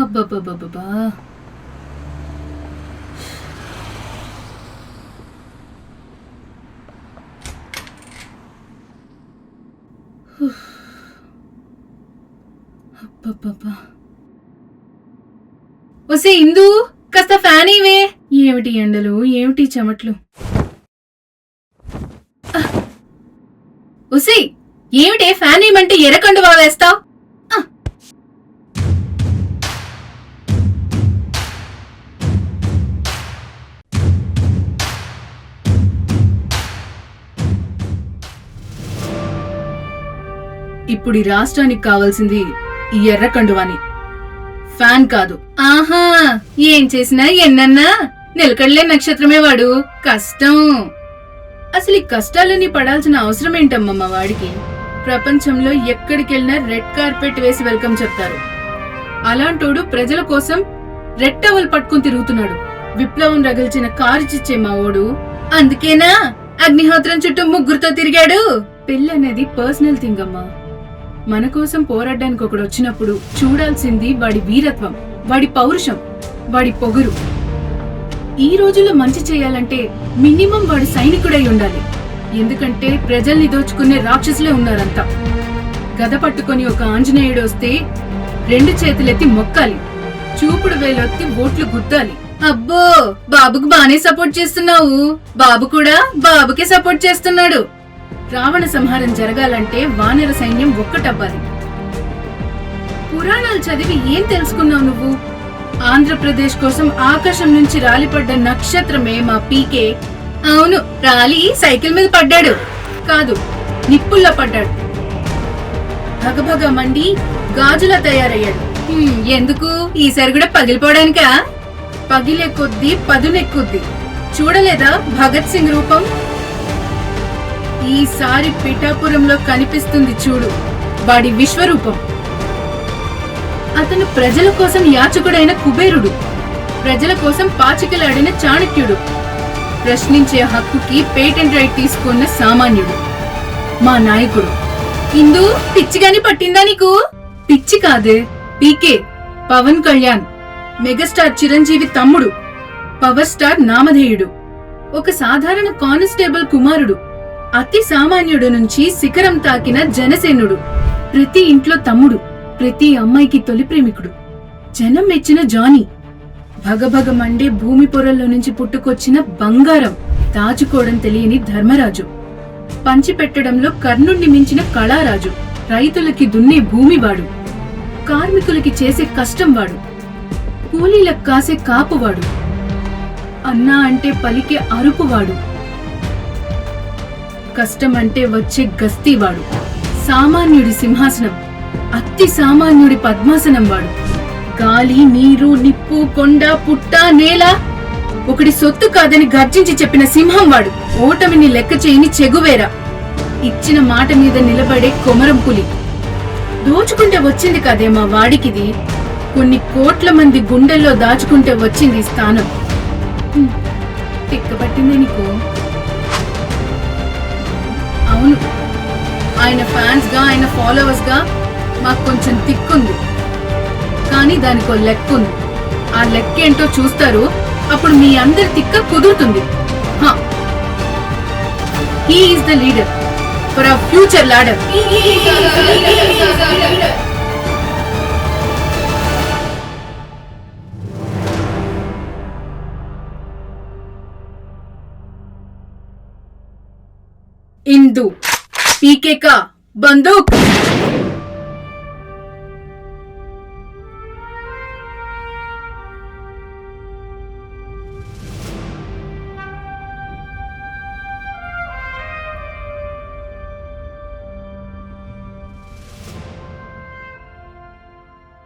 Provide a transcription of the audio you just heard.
అబ్బబ్బబ్బబ్బా! అబ్బబ్బబ్బా! ఒసేయ్ ఇందూ, కాస్త ఫ్యాన్ ఇవే. ఏమిటి ఎండలు, ఏమిటి చెమట్లు. ఒసేయ్, ఏమిటే ఫ్యాన్ ఇవ్వమంటే ఎర్రకండువా వేస్తావ్? ఇప్పుడు ఈ రాష్ట్రానికి కావాల్సింది ఈ ఎర్ర కండువాని, ఫ్యాన్ కాదు. ఆహా, ఏం చేసినా ఎన్నన్నా నిలకడలే నక్షత్రమే వాడు. కష్టం. అసలు ఈ కష్టాలన్నీ పడాల్సిన అవసరం ఏంటమ్మమ్మ వాడికి? ప్రపంచంలో ఎక్కడికెళ్ళినా రెడ్ కార్పెట్ వేసి వెల్కమ్ చెప్తారు. అలాంటోడు ప్రజల కోసం రెడ్ టవల్ పట్టుకుని తిరుగుతున్నాడు. విప్లవం రగిల్చిన కారు చిచ్చే మా ఓడు. అందుకేనా అగ్నిహోత్రం చుట్టూ ముగ్గురుతో తిరిగాడు. పెళ్ళనేది పర్సనల్ థింగ్ అమ్మా. మన కోసం పోరాడడానికి ఒకడు వచ్చినప్పుడు చూడాల్సింది వాడి వీరత్వం, వాడి పౌరుషం, వాడి పొగురు. ఈ రోజుల్లో మంచి చేయాలంటే మినిమం వాడు సైనికుడై ఉండాలి. ఎందుకంటే ప్రజల్ని దోచుకునే రాక్షసులే ఉన్నారంతా. గద పట్టుకుని ఒక ఆంజనేయుడు వస్తే 2 చేతులెత్తి మొక్కాలి, చూపుడు వేలొత్తి ఓట్లు గుద్దాలి. అబ్బో, బాబుకు బానే సపోర్ట్ చేస్తున్నావు. బాబు కూడా బాబుకే సపోర్ట్ చేస్తున్నాడు. రావణ సంహారం జరగాలంటే వానర సైన్యం ఒక్కటవ్వాలి. పురాణాలు చదివి ఏం తెలుసుకున్నావు నువ్వు? ఆంధ్రప్రదేశ్ కోసం ఆకాశం నుంచి రాలిపడ్డ నక్షత్రమే మా పీకే. అవును, రాలి సైకిల్ మీద పడ్డాడు కాదు, నిప్పుల్లో పడ్డాడు. భగభగ మండి గాజులా తయారయ్యాడు. ఎందుకు? ఈసారి కూడా పగిలిపోవడానికా? పగిలే కొద్దీ పదునెక్కుద్ది. చూడలేదా భగత్ సింగ్ రూపం? ఈసారి పిఠాపురంలో కనిపిస్తుంది చూడు వాడి విశ్వరూపం. అతను ప్రజల కోసం యాచకుడైన కుబేరుడు, ప్రజల కోసం పాచికలాడిన చాణక్యుడు, ప్రశ్నించే హక్కుకి పేటెంట్ రైట్ తీసుకున్న సామాన్యుడు, మా నాయకుడు. ఇందు, పిచ్చిగాని పట్టిందా నీకు? పిచ్చి కాదే, పీకే పవన్ కళ్యాణ్, మెగాస్టార్ చిరంజీవి తమ్ముడు, పవర్ స్టార్ నామధేయుడు, ఒక సాధారణ కానిస్టేబుల్ కుమారుడు, అతి సామాన్యుడు నుంచి శిఖరం తాకిన జనసేనుడు, ప్రతి ఇంట్లో తమ్ముడు, ప్రతి అమ్మాయికి తొలి ప్రేమికుడు, జనం మెచ్చిన జానీ, భగభగ మండే భూమి పొరల్లో నుంచి పుట్టుకొచ్చిన బంగారం, దాచుకోవడం తెలియని ధర్మరాజు, పంచిపెట్టడంలో కర్ణుణ్ణి మించిన కళారాజు, రైతులకి దున్నే భూమివాడు, కార్మికులకి చేసే కష్టం వాడు, కూలీలకు కాసే కాపువాడు, అన్నా అంటే పలికే అరుపువాడు, కష్టమంటే వచ్చే గస్తీవాడు, సామాన్యుడి సింహాసనం, అతి సామాన్యుడి పద్మాసనం వాడు, గాలి, నీరు, నిప్పు, కొండ, పుట్ట, నేల ఒకడి సొత్తు కాదని గర్జించి చెప్పిన సింహం వాడు, ఓటమిని లెక్క చేయని చెగువేరా, ఇచ్చిన మాట మీద నిలబడే కొమరం పులి. దోచుకుంటే వచ్చింది కదే మా వాడికిది, కొన్ని కోట్ల మంది గుండెల్లో దాచుకుంటే వచ్చింది స్థానం. తిక్కపట్టిందే నీకు? అవును, ఆయన ఫ్యాన్స్ గా, ఆయన ఫాలోవర్స్ గా మాకు కొంచెం తిక్కుంది. కానీ దానికో లెక్కుంది. ఆ లెక్కేంటో చూస్తారు, అప్పుడు మీ అందరి తిక్క కుదురుతుంది. He is the leader for our future ladder. Indu, PK का बंदूक।